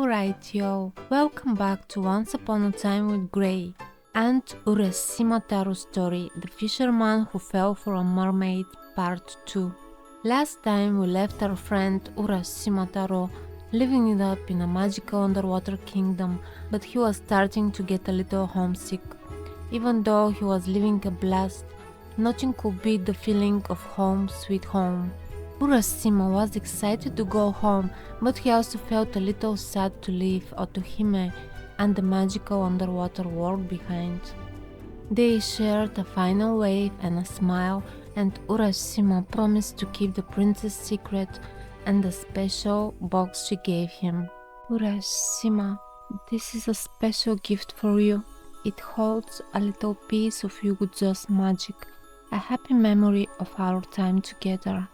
Alright yo, welcome back to Once Upon a Time with Grey and Urashima Taro story, The Fisherman Who Fell for a Mermaid, Part 2. Last time we left our friend Urashima Taro living it up in a magical underwater kingdom, but he was starting to get a little homesick. Even though he was living a blast, nothing could beat the feeling of home sweet home. Urashima was excited to go home, but he also felt a little sad to leave Otohime and the magical underwater world behind. They shared a final wave and a smile, and Urashima promised to keep the princess' secret and the special box she gave him. Urashima, this is a special gift for you. It holds a little piece of Yuguzo's magic, a happy memory of our time together.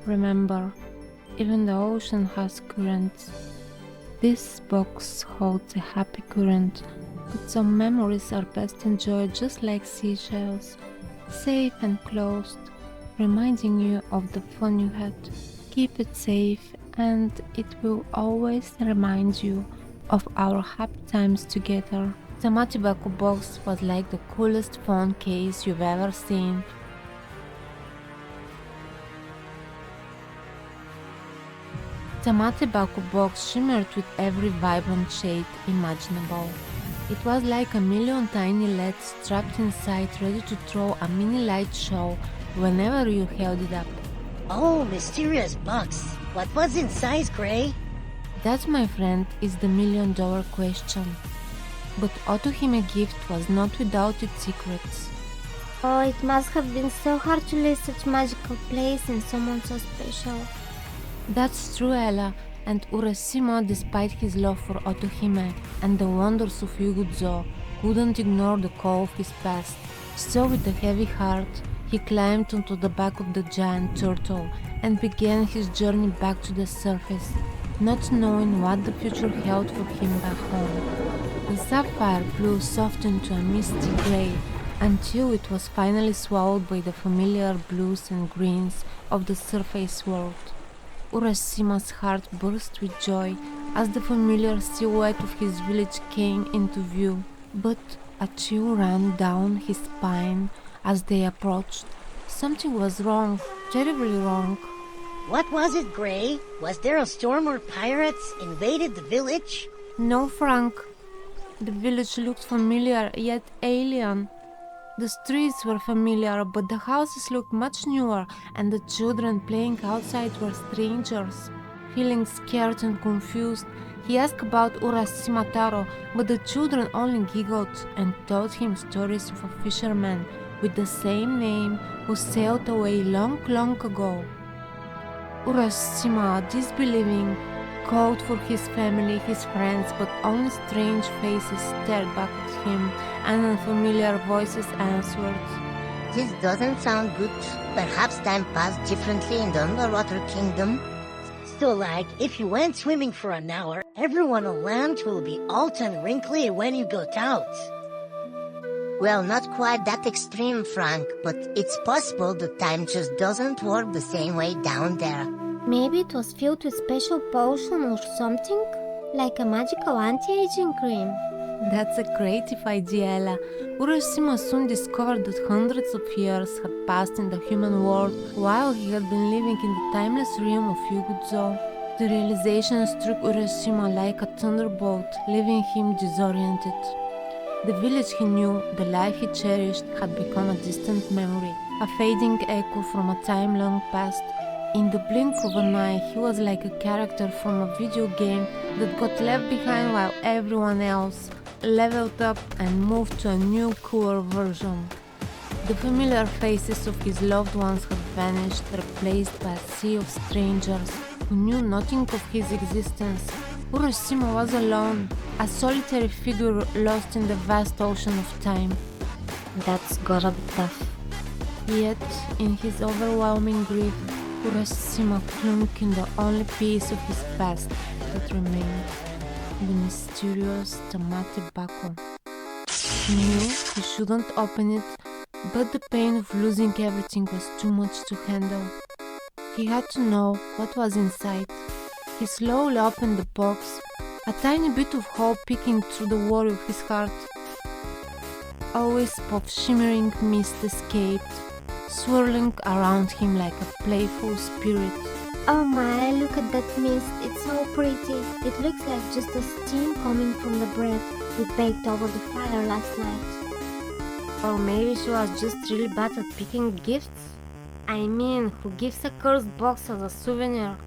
Remember, even the ocean has currents. This box holds a happy current, but some memories are best enjoyed just like seashells, safe and closed, reminding you of the fun you had. Keep it safe and it will always remind you of our happy times together. The Matibaku box was like the coolest phone case you've ever seen. The Matibaku box shimmered with every vibrant shade imaginable. It was like a million tiny LEDs strapped inside, ready to throw a mini light show whenever you held it up. Oh, mysterious box. What was inside, Gray? That, my friend, is the $1,000,000 question. But Otohime gift was not without its secrets. Oh, it must have been so hard to leave such magical place in someone so special. That's true, Ella, and Urashima, despite his love for Otohime and the wonders of Yuguzo, couldn't ignore the call of his past. So with a heavy heart, he climbed onto the back of the giant turtle and began his journey back to the surface, not knowing what the future held for him back home. The sapphire blue softened to a misty grey until it was finally swallowed by the familiar blues and greens of the surface world. Urashima's heart burst with joy as the familiar silhouette of his village came into view, but a chill ran down his spine as they approached. Something was wrong, terribly wrong. What was it, Gray? Was there a storm or pirates invaded the village? No, Frank. The village looked familiar, yet alien. The streets were familiar, but the houses looked much newer, and the children playing outside were strangers. Feeling scared and confused, he asked about Urashima Taro, but the children only giggled and told him stories of a fisherman with the same name who sailed away long, long ago. Urashima, disbelieving, called for his family, his friends, but only strange faces stared back at him, and unfamiliar voices answered. This doesn't sound good. Perhaps time passed differently in the underwater kingdom. So if you went swimming for an hour, everyone on land will be old and wrinkly when you go out. Well, not quite that extreme, Frank, but it's possible the time just doesn't work the same way down there. Maybe it was filled with special potion or something? Like a magical anti-aging cream. That's a creative idea, Ella. Urashima soon discovered that hundreds of years had passed in the human world while he had been living in the timeless realm of Yuguzo. The realization struck Urashima like a thunderbolt, leaving him disoriented. The village he knew, the life he cherished, had become a distant memory, a fading echo from a time long past. In the blink of an eye, he was like a character from a video game that got left behind while everyone else leveled up and moved to a new, cooler version. The familiar faces of his loved ones had vanished, replaced by a sea of strangers who knew nothing of his existence. Urashima was alone, a solitary figure lost in the vast ocean of time. That's gotta be tough. Yet, in his overwhelming grief, Urashima clung in the only piece of his past that remained, the mysterious Tamate Bako. He knew he shouldn't open it, but the pain of losing everything was too much to handle. He had to know what was inside. He slowly opened the box, a tiny bit of hope peeking through the wall of his heart. A wisp of shimmering mist escaped, swirling around him like a playful spirit. Oh my, look at that mist. It's so pretty. It looks like just the steam coming from the bread we baked over the fire last night. Or maybe she was just really bad at picking gifts. I mean, who gives a cursed box as a souvenir?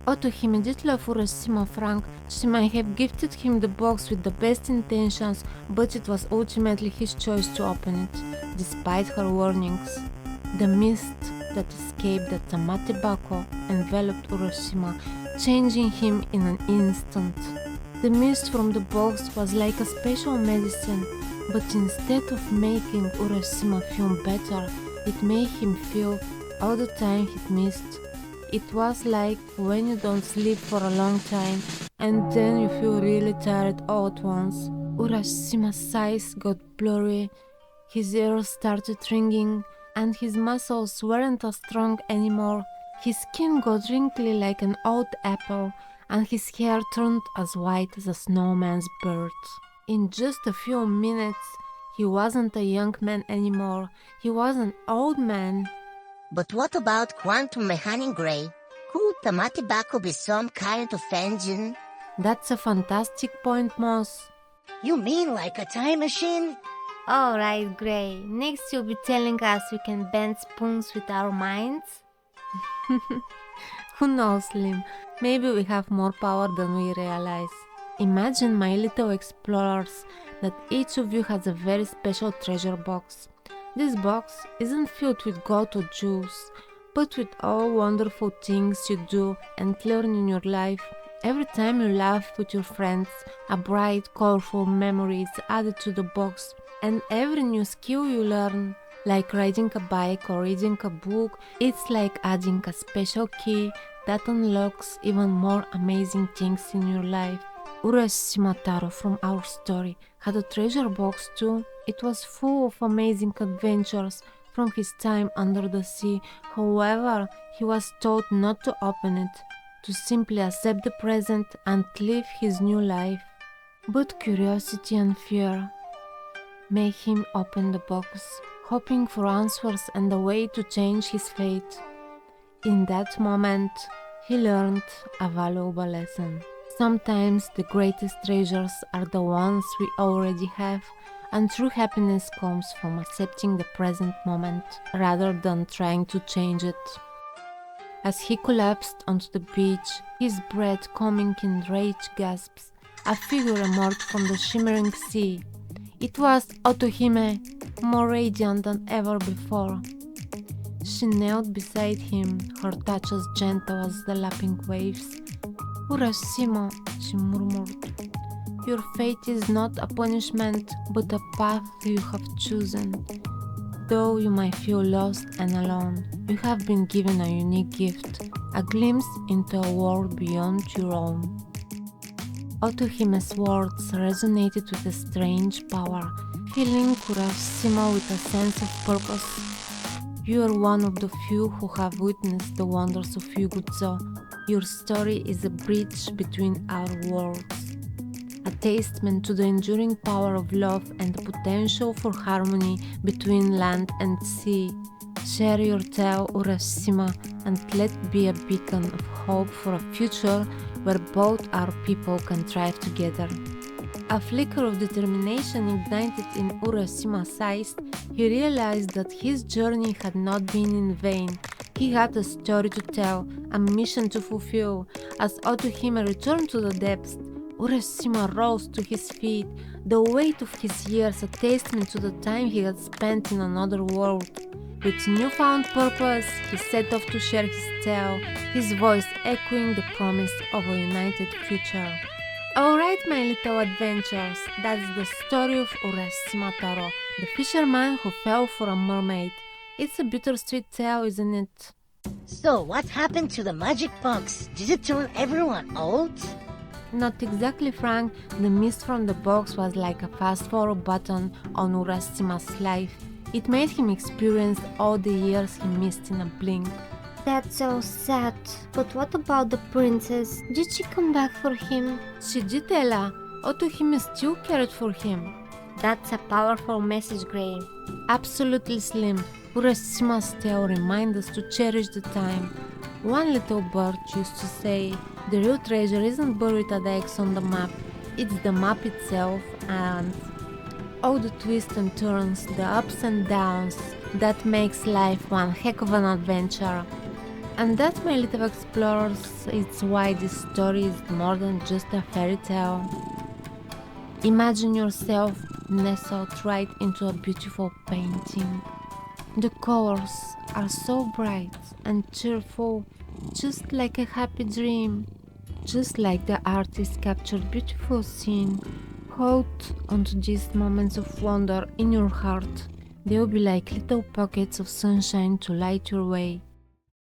Otto immediately of Urashima Frank, she might have gifted him the box with the best intentions, but it was ultimately his choice to open it, despite her warnings. The mist that escaped the Tamatebako enveloped Urashima, changing him in an instant. The mist from the box was like a special medicine, but instead of making Urashima feel better, it made him feel all the time he'd missed. It was like when you don't sleep for a long time and then you feel really tired all at once. Urashima's eyes got blurry, his ears started ringing, and his muscles weren't as strong anymore. His skin got wrinkly like an old apple, and his hair turned as white as a snowman's beard. In just a few minutes, he wasn't a young man anymore, he was an old man. But what about quantum mechanic, Gray? Could Tamatebako be some kind of engine? That's a fantastic point, Moss. You mean like a time machine? Alright, Gray. Next you'll be telling us we can bend spoons with our minds? Who knows, Lim? Maybe we have more power than we realize. Imagine, my little explorers, that each of you has a very special treasure box. This box isn't filled with gold or jewels, but with all wonderful things you do and learn in your life. Every time you laugh with your friends, a bright, colorful memory is added to the box, and every new skill you learn, like riding a bike or reading a book, it's like adding a special key that unlocks even more amazing things in your life. Urashima Taro from our story had a treasure box too. It was full of amazing adventures from his time under the sea. However, he was told not to open it, to simply accept the present and live his new life. But curiosity and fear made him open the box, hoping for answers and a way to change his fate. In that moment, he learned a valuable lesson. Sometimes the greatest treasures are the ones we already have, and true happiness comes from accepting the present moment rather than trying to change it. As he collapsed onto the beach, his breath coming in rage gasps, a figure emerged from the shimmering sea. It was Otohime, more radiant than ever before. She knelt beside him, her touch as gentle as the lapping waves. "Urashima," she murmured, "your fate is not a punishment, but a path you have chosen. Though you might feel lost and alone, you have been given a unique gift, a glimpse into a world beyond your own." Otohime's words resonated with a strange power, filling Urashima with a sense of purpose. "You are one of the few who have witnessed the wonders of Yugutsu. Your story is a bridge between our worlds, a testament to the enduring power of love and the potential for harmony between land and sea. Share your tale, Urashima, and let it be a beacon of hope for a future where both our people can thrive together." A flicker of determination ignited in Urashima's eyes. He realized that his journey had not been in vain. He had a story to tell, a mission to fulfill. As Otohime returned to the depths, Urashima rose to his feet, the weight of his years a testament to the time he had spent in another world. With newfound purpose, he set off to share his tale, his voice echoing the promise of a united future. Alright, my little adventurers, that's the story of Urashima Taro, the fisherman who fell for a mermaid. It's a bittersweet tale, isn't it? So, what happened to the magic box? Did it turn everyone old? Not exactly, Frank. The mist from the box was like a fast-forward button on Urashima's life. It made him experience all the years he missed in a blink. That's so sad. But what about the princess? Did she come back for him? She did, Ella. Otohime still cared for him. That's a powerful message, Gray. Absolutely, Slim. Urashima's tale reminds us to cherish the time. One little bird used to say, the real treasure isn't buried at the X on the map, it's the map itself and all the twists and turns, the ups and downs that makes life one heck of an adventure. And that, my little explorers, is why this story is more than just a fairy tale. Imagine yourself nestled right into a beautiful painting. The colors are so bright and cheerful, just like a happy dream. Just like the artist captured beautiful scene, hold onto these moments of wonder in your heart. They will be like little pockets of sunshine to light your way.